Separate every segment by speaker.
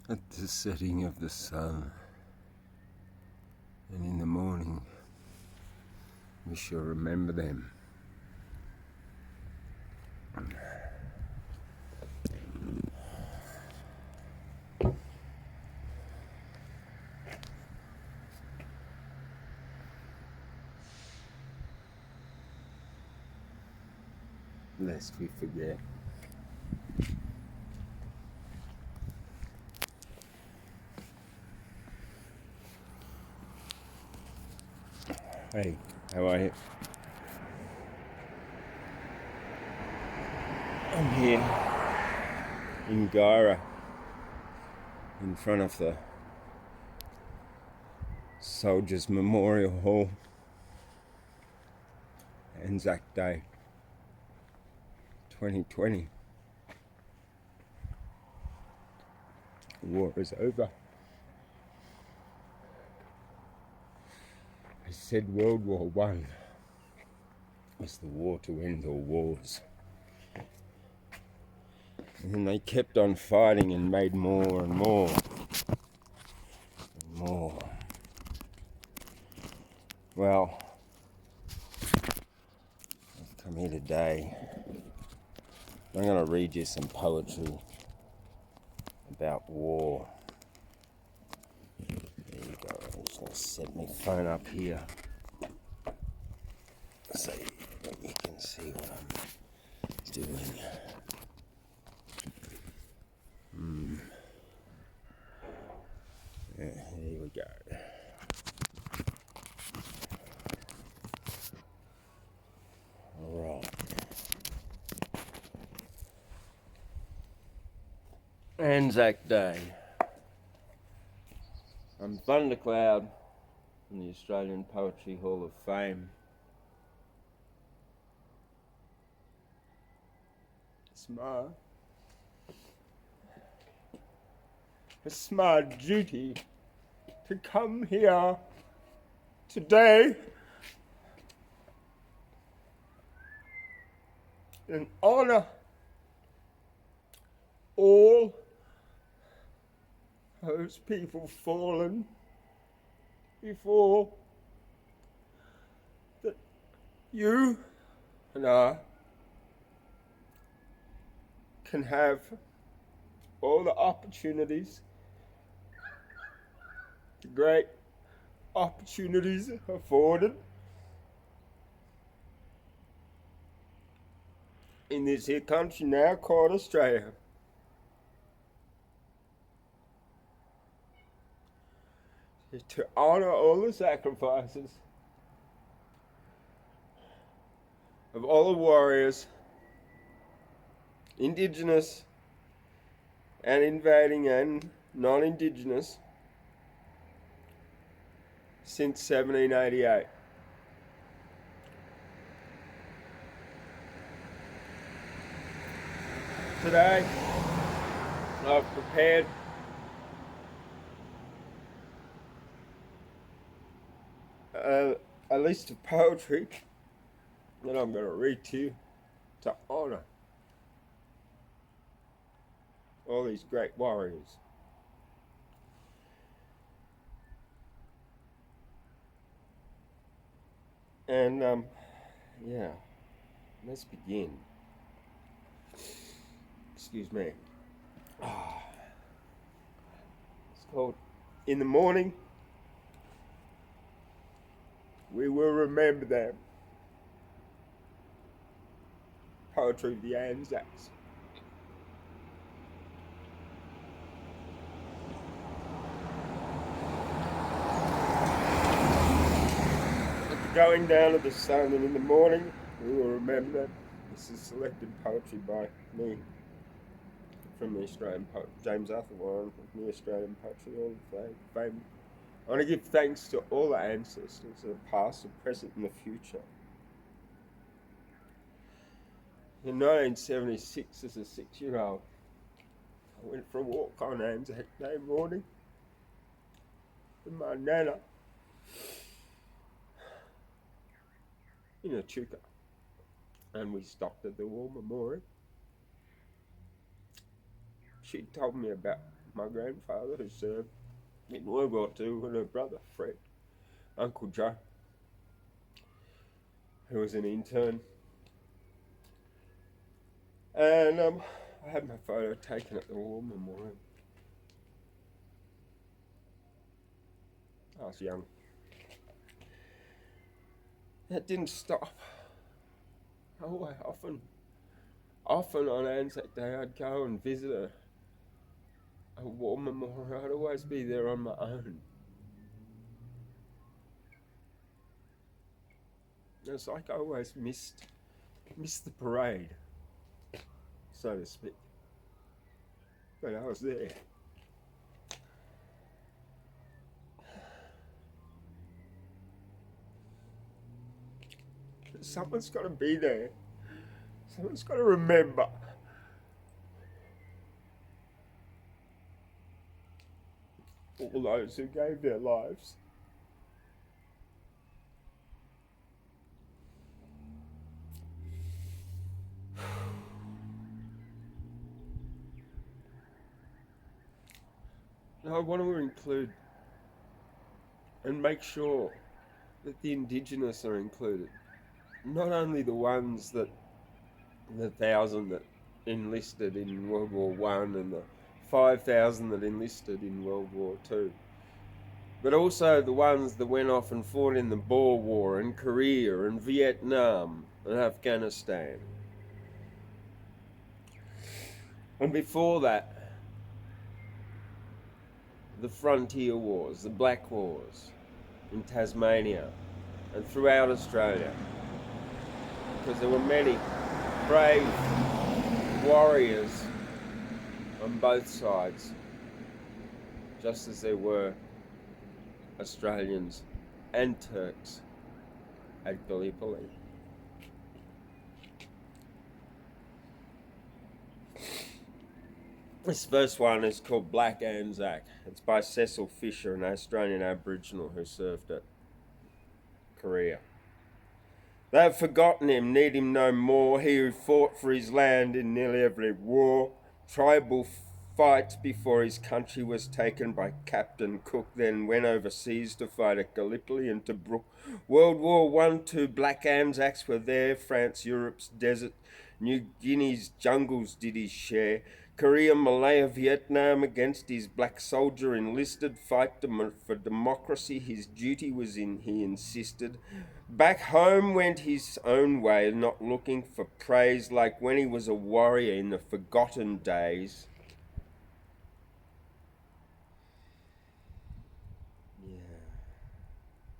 Speaker 1: At the setting of the sun, and in the morning, we shall remember them. Lest we forget. Hey, how are you? I'm here in Guyra, in front of the Soldiers Memorial Hall. ANZAC Day 2020. The war is over. I said World War I was the war to end all wars. And then they kept on fighting and made more and more and more. Well, I've come here today. I'm going to read you some poetry about war. There you go. I'm just going to set my phone up here so you can see what I'm doing. Yeah, here we go. Alright. ANZAC Day. I'm Thundercloud from the Australian Poetry Hall of Fame. It's my duty to come here today and honor all those people fallen before that you and I can have all the opportunities, the great opportunities afforded in this here country now called Australia. To honor all the sacrifices of all the warriors, Indigenous and invading and non-Indigenous, since 1788. Today, I've prepared a list of poetry that I'm going to read to you to honor all these great warriors. And yeah, let's begin. Excuse me. It's called In the Morning We Will Remember Them. Poetry of the ANZACS. Going down of the sun, and in the morning we will remember them. This is selected poetry by me from the Australian poet James Arthur Warren from the Australian Poetry Hall of Fame. I want to give thanks to all the ancestors, the past, the present, and the future. In 1976, as a 6-year-old, I went for a walk on ANZAC Day morning with my nana in Echuca, and we stopped at the war memorial. She told me about my grandfather who served in World War II, and her brother Fred, Uncle Joe, who was an intern. And I had my photo taken at the War Memorial. I was young. That didn't stop. Often on ANZAC Day, I'd go and visit a war memorial. I'd always be there on my own. It's like I always missed the parade, so to speak. But I was there. Someone's got to be there. Someone's got to remember. All those who gave their lives. Now I want to include and make sure that the Indigenous are included. Not only the ones the 1,000 that enlisted in World War I and the 5,000 that enlisted in World War II, but also the ones that went off and fought in the Boer War and Korea and Vietnam and Afghanistan. And before that, the Frontier Wars, the Black Wars in Tasmania and throughout Australia. Because there were many brave warriors on both sides, just as there were Australians and Turks at Gallipoli. This first one is called Black ANZAC. It's by Cecil Fisher, an Australian Aboriginal who served at Korea. They have forgotten him, need him no more, he who fought for his land in nearly every war, tribal fights before his country was taken by Captain Cook, then went overseas to fight at Gallipoli and Tobruk. World War I, II, Black ANZACs were there, France, Europe's desert, New Guinea's jungles did his share. Korea, Malaya, Vietnam, against his black soldier enlisted, fight for democracy, his duty was in, he insisted. Back home went his own way, not looking for praise, like when he was a warrior in the forgotten days.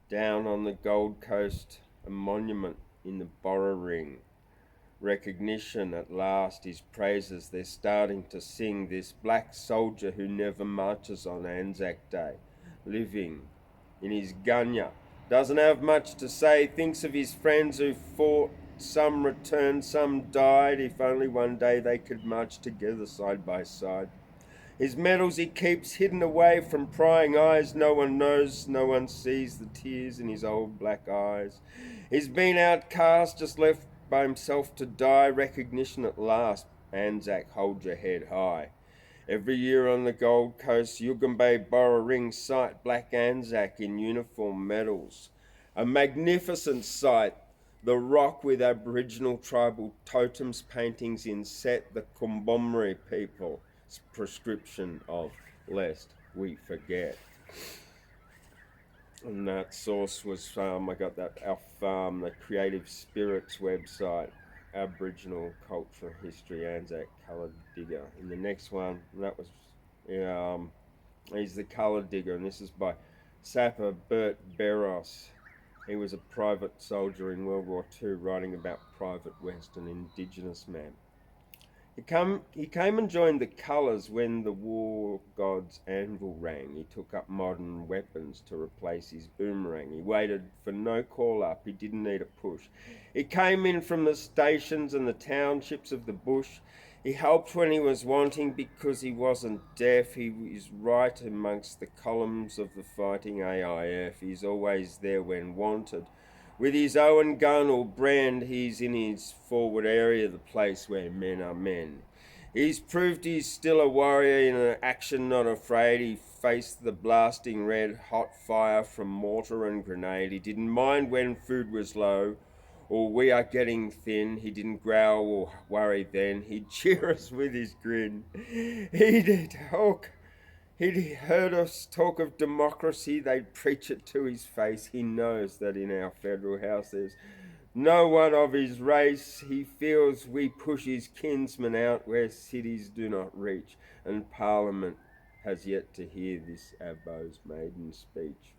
Speaker 1: Down on the Gold Coast, a monument in the Borough Ring. Recognition at last, his praises they're starting to sing. This black soldier who never marches on ANZAC Day, living in his gunya, doesn't have much to say, thinks of his friends who fought, some returned, some died. If only one day they could march together side by side. His medals he keeps hidden away from prying eyes. No one knows, no one sees the tears in his old black eyes. He's been outcast, just left by himself to die. Recognition at last, ANZAC, hold your head high. Every year on the Gold Coast, Yugambeh Borough Ring sight Black ANZAC in uniform medals. A magnificent sight, the rock with Aboriginal tribal totems, paintings inset, the Kumbomri people's prescription of lest we forget. And that source was, I got that off the Creative Spirits website, Aboriginal Culture History, ANZAC Colour Digger. And the next one, that was, he's the Colour Digger, and this is by Sapper Bert Beros. He was a private soldier in World War II, writing about Private West, an Indigenous man. He came and joined the colours when the war god's anvil rang. He took up modern weapons to replace his boomerang. He waited for no call up, he didn't need a push. He came in from the stations and the townships of the bush. He helped when he was wanting because he wasn't deaf. He was right amongst the columns of the fighting AIF. He's always there when wanted. With his Owen gun or brand, he's in his forward area, the place where men are men. He's proved he's still a warrior in an action not afraid. He faced the blasting red hot fire from mortar and grenade. He didn't mind when food was low or we are getting thin. He didn't growl or worry then. He'd cheer us with his grin. He'd heard us talk of democracy. They'd preach it to his face. He knows that in our federal house there's no one of his race. He feels we push his kinsmen out where cities do not reach, and Parliament has yet to hear this Abbo's maiden speech.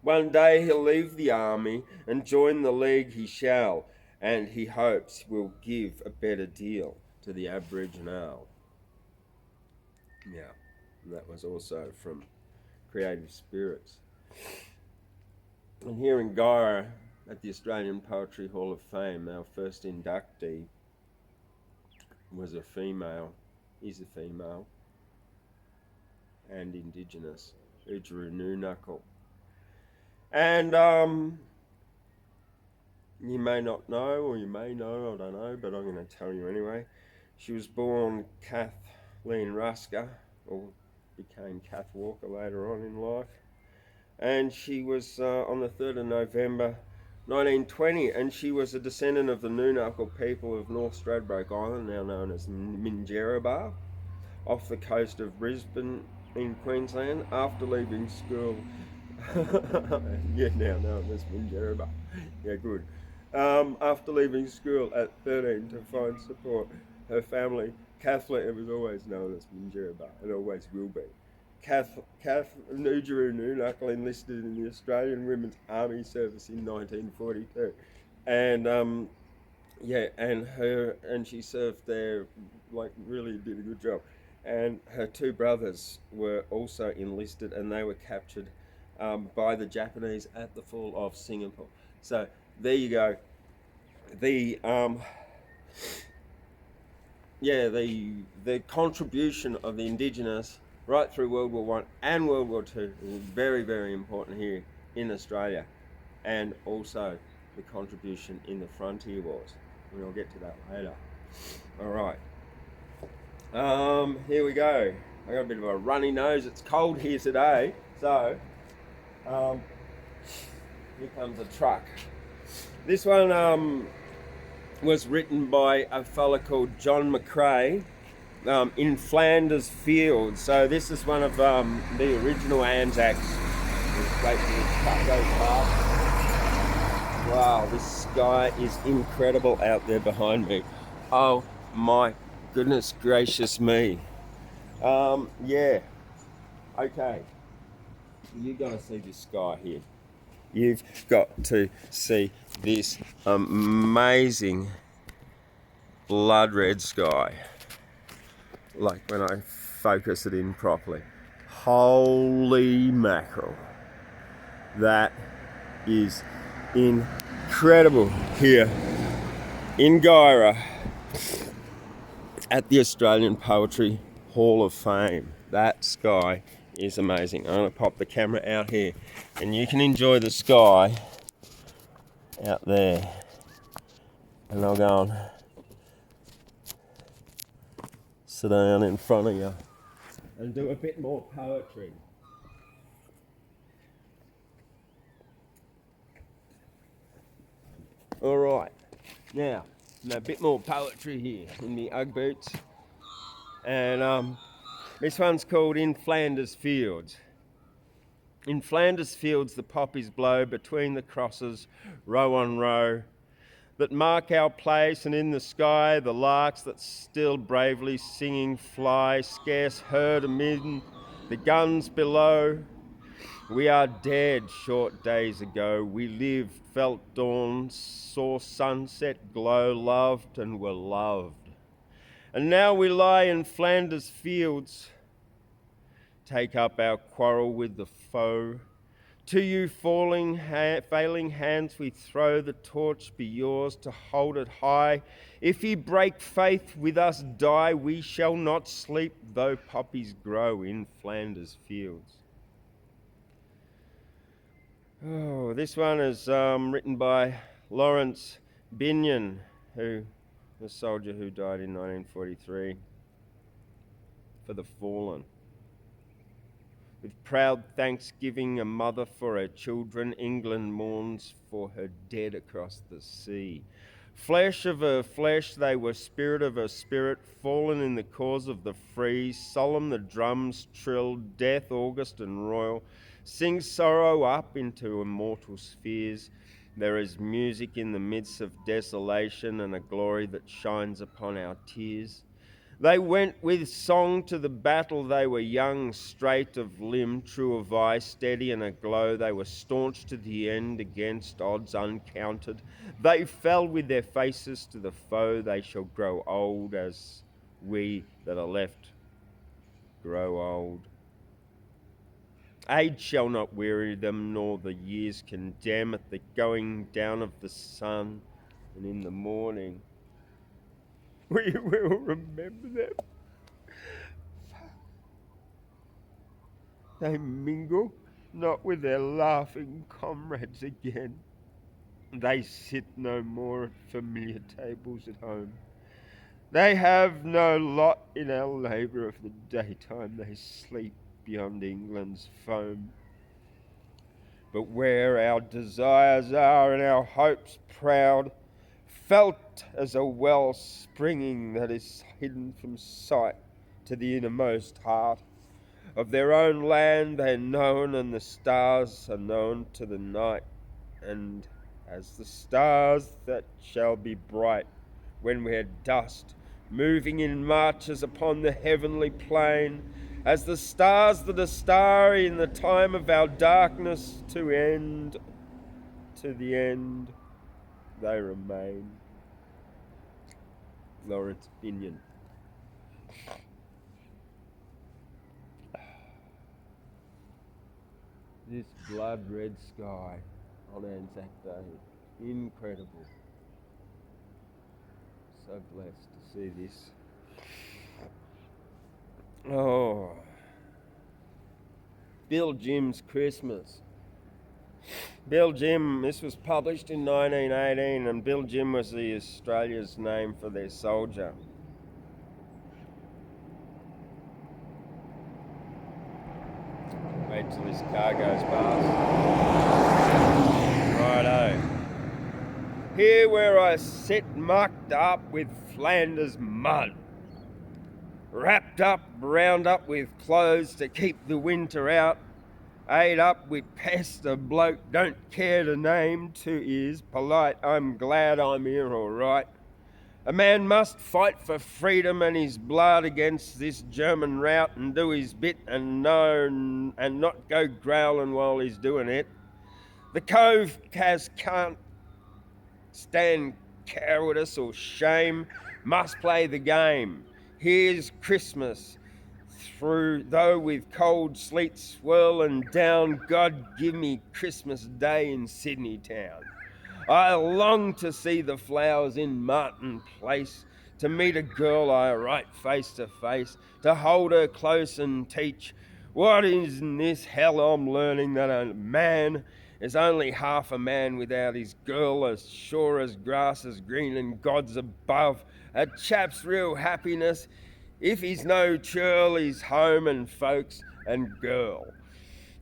Speaker 1: One day he'll leave the army and join the League he shall, and he hopes will give a better deal to the Aboriginal. Yeah, and that was also from Creative Spirits. And here in Guyra, at the Australian Poetry Hall of Fame, our first inductee was a female, is a female, and Indigenous, Echuca. And you may not know, or you may know, I don't know, but I'm going to tell you anyway. She was born Kathleen Rusker, or became Kath Walker later on in life. And she was on the 3rd of November 1920, and she was a descendant of the Noonuccal people of North Stradbroke Island, now known as Minjerribah, off the coast of Brisbane in Queensland. After leaving school, yeah, now known as Minjerribah, yeah, good. After leaving school at 13 to find support, her family, Kathleen, it was always known as Minjerribah, and always will be. Kath Nujuru Noonuccal enlisted in the Australian Women's Army Service in 1942, and and she served there, like really did a good job. And her two brothers were also enlisted, and they were captured by the Japanese at the fall of Singapore. So there you go. The contribution of the Indigenous right through World War I and World War II is very, very important here in Australia, and also the contribution in the Frontier Wars. And I'll get to that later. All right. Here we go. I got a bit of a runny nose. It's cold here today, so here comes a truck. This one was written by a fella called John McRae. In Flanders Fields. So this is one of the original ANZACs. Wait till this truck goes past. Wow, this sky is incredible out there behind me. Oh my goodness gracious me. Yeah. Okay. You gotta see this sky here. You've got to see this amazing blood red sky. Like when I focus it in properly. Holy mackerel. That is incredible here in Guyra at the Australian Poetry Hall of Fame. That sky is amazing. I'm going to pop the camera out here and you can enjoy the sky out there. And I'll go and sit down in front of you and do a bit more poetry. All right, now a bit more poetry here in the Ugg boots, and this one's called In Flanders Fields. In Flanders Fields the poppies blow between the crosses, row on row, that mark our place, and in the sky the larks that still bravely singing fly, scarce heard amid the guns below. We are dead short days ago. We lived, felt dawn, saw sunset glow, loved and were loved. And now we lie in Flanders Fields, take up our quarrel with the foe. To you failing hands we throw, the torch be yours to hold it high. If ye break faith with us die, we shall not sleep though poppies grow in Flanders Fields. Oh, this one is written by Lawrence Binion, the soldier who died in 1943. for the fallen. With proud thanksgiving, a mother for her children, England mourns for her dead across the sea. Flesh of her flesh, they were spirit of her spirit, fallen in the cause of the free. Solemn the drums trilled, death august and royal, sing sorrow up into immortal spheres. There is music in the midst of desolation and a glory that shines upon our tears. They went with song to the battle, they were young, straight of limb, true of eye, steady and aglow. They were staunch to the end against odds uncounted. They fell with their faces to the foe. They shall grow old as we that are left grow old. Age shall not weary them, nor the years condemn. At the going down of the sun and in the morning we will remember them. They mingle not with their laughing comrades again. They sit no more at familiar tables at home. They have no lot in our labour of the daytime. They sleep beyond England's foam. But where our desires are and our hopes proud, felt as a well springing that is hidden from sight to the innermost heart, of their own land they're known, and the stars are known to the night. And as the stars that shall be bright when we're dust, moving in marches upon the heavenly plain, as the stars that are starry in the time of our darkness, to the end they remain. Lawrence Binion. This blood red sky on Anzac Day, incredible. So blessed to see this. Oh, Bill Jim's Christmas. Bill Jim, this was published in 1918, and Bill Jim was the Australia's name for their soldier. Wait till this car goes past. Righto. Here where I sit mucked up with Flanders mud, wrapped up, round up with clothes to keep the winter out, ate up with pest a bloke don't care to name, to is polite. I'm glad I'm here all right. A man must fight for freedom and his blood against this German rout, and do his bit and not go growling while he's doing it. The cove can't stand cowardice or shame, must play the game. Here's Christmas, through though with cold sleet swirling down, God give me Christmas Day in Sydney town. I long to see the flowers in Martin Place, to meet a girl I write face to face, to hold her close and teach. What is in this hell I'm learning, that a man is only half a man without his girl, as sure as grass is green and God's above. A chap's real happiness, if he's no churl, he's home and folks and girl.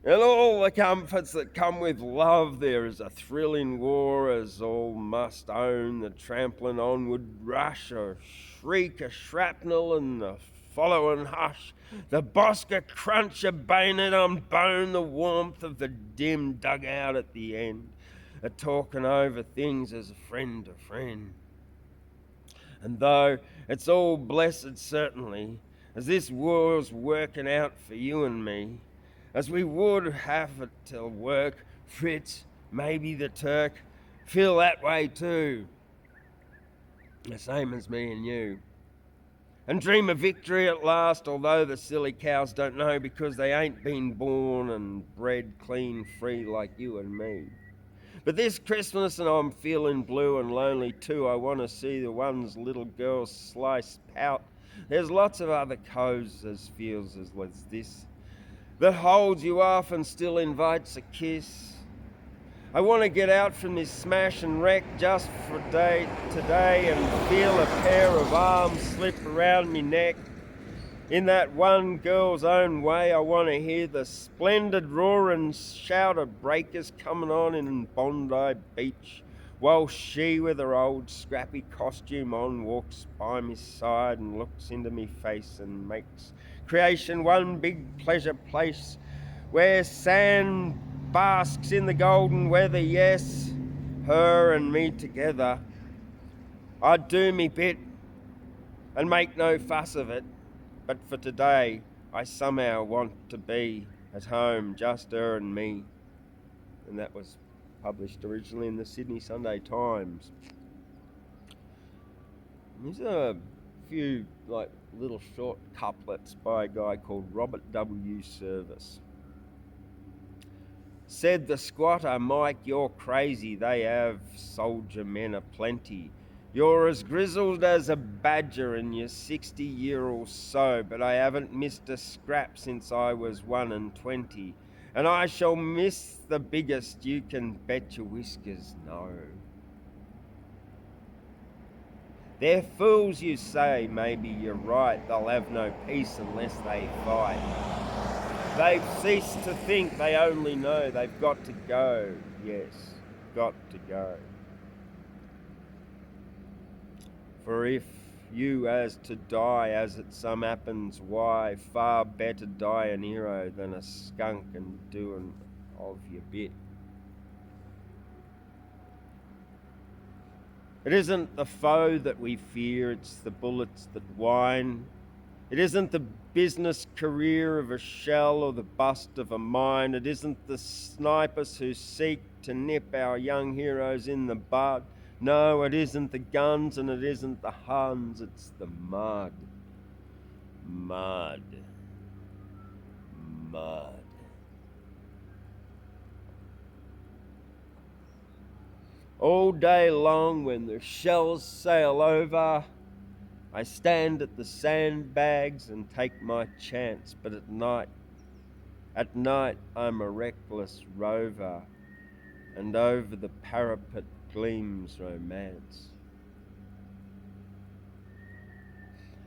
Speaker 1: And all the comforts that come with love, there is a thrill in war, as all must own. The trampling onward rush, a shriek, a shrapnel, and the following hush. The Bosca crunch, a bayonet on bone, the warmth of the dim dugout at the end, a talking over things as a friend to friend. And though it's all blessed certainly, as this war's working out for you and me, as we would have it till work, Fritz, maybe the Turk, feel that way too, the same as me and you. And dream of victory at last, although the silly cows don't know, because they ain't been born and bred clean free like you and me. But this Christmas, and I'm feeling blue and lonely too, I want to see the one's little girl slice pout. There's lots of other coves as feels as this, that holds you off and still invites a kiss. I want to get out from this smash and wreck just for today and feel a pair of arms slip around me neck. In that one girl's own way, I want to hear the splendid roar and shout of breakers coming on in Bondi Beach, while she, with her old scrappy costume on, walks by my side and looks into me face and makes creation one big pleasure place where sand basks in the golden weather. Yes, her and me together. I'd do me bit and make no fuss of it, but for today I somehow want to be at home, just her and me. And that was published originally in the Sydney Sunday Times. These are a few little short couplets by a guy called Robert W. Service. Said the squatter, Mike, you're crazy, they have soldier men aplenty. You're as grizzled as a badger and you're 60 or so, but I haven't missed a scrap since I was 21, and I shall miss the biggest, you can bet your whiskers no. They're fools, you say, maybe you're right, they'll have no peace unless they fight. They've ceased to think, they only know they've got to go, yes, got to go. For if you as to die, as it some happens, why, far better die an hero than a skunk and doing of your bit. It isn't the foe that we fear, it's the bullets that whine. It isn't the business career of a shell or the bust of a mine. It isn't the snipers who seek to nip our young heroes in the bud. No, it isn't the guns and it isn't the Huns, it's the mud. Mud. Mud. All day long when the shells sail over, I stand at the sandbags and take my chance, but at night I'm a reckless rover, and over the parapet gleams romance.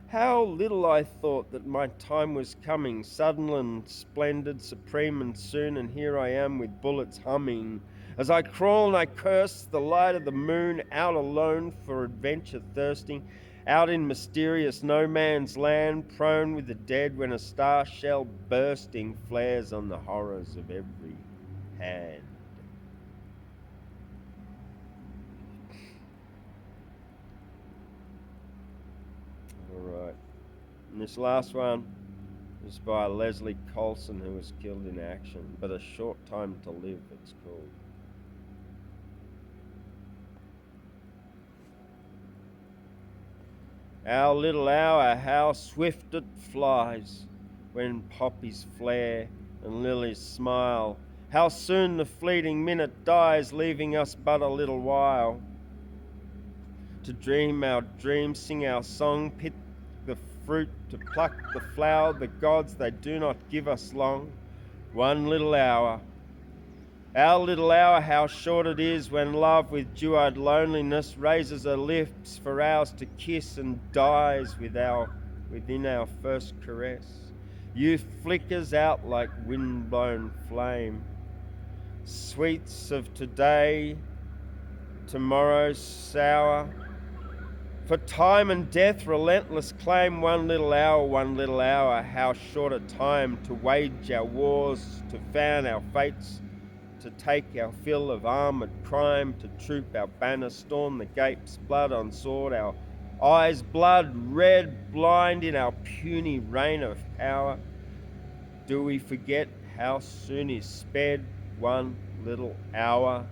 Speaker 1: How little I thought that my time was coming, sudden and splendid, supreme and soon, and here I am with bullets humming. As I crawl and I curse the light of the moon, out alone for adventure thirsting, out in mysterious no man's land, prone with the dead when a star shell bursting flares on the horrors of every hand. Alright, and this last one is by Leslie Colson, who was killed in action, but a short time to live, it's called. Our little hour, how swift it flies, when poppies flare and lilies smile. How soon the fleeting minute dies, leaving us but a little while to dream our dreams, sing our song, pick the fruit, to pluck the flower. The gods, they do not give us long. One little hour. Our little hour, how short it is, when love with dew-eyed loneliness raises her lips for ours to kiss and dies within our first caress. Youth flickers out like wind-blown flame. Sweets of today, tomorrow's sour. For time and death relentless claim, one little hour, how short a time to wage our wars, to fan our fates, to take our fill of armoured crime, to troop our banner, storm the gates, blood on sword, our eyes blood red, blind in our puny reign of power. Do we forget how soon is sped one little hour,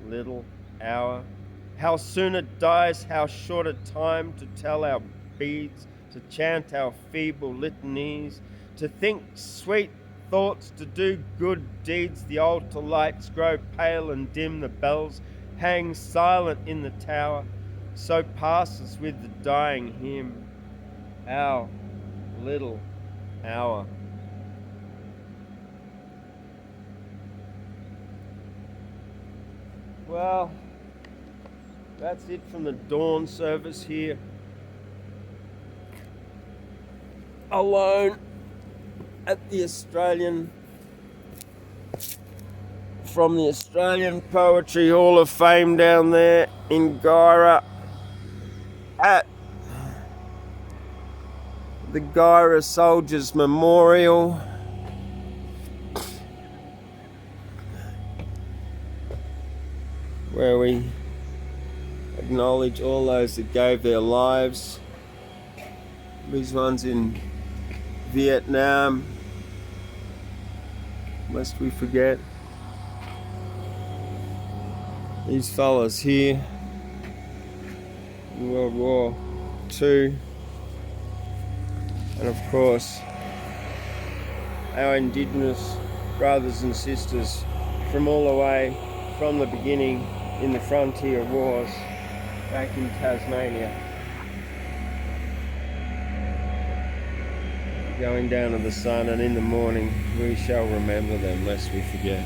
Speaker 1: little hour? How soon it dies, how short a time to tell our beads, to chant our feeble litanies, to think sweet thoughts, to do good deeds. The altar lights grow pale and dim, the bells hang silent in the tower. So passes with the dying hymn, our little hour. Well, that's it from the dawn service here alone at the from the Australian Poetry Hall of Fame down there in Guyra at the Guyra Soldiers Memorial. Where we acknowledge all those that gave their lives. These ones in Vietnam, lest we forget. These fellas here in World War II. And of course, our Indigenous brothers and sisters from all the way from the beginning in the frontier wars back in Tasmania. Going down to the sun, and in the morning we shall remember them lest we forget.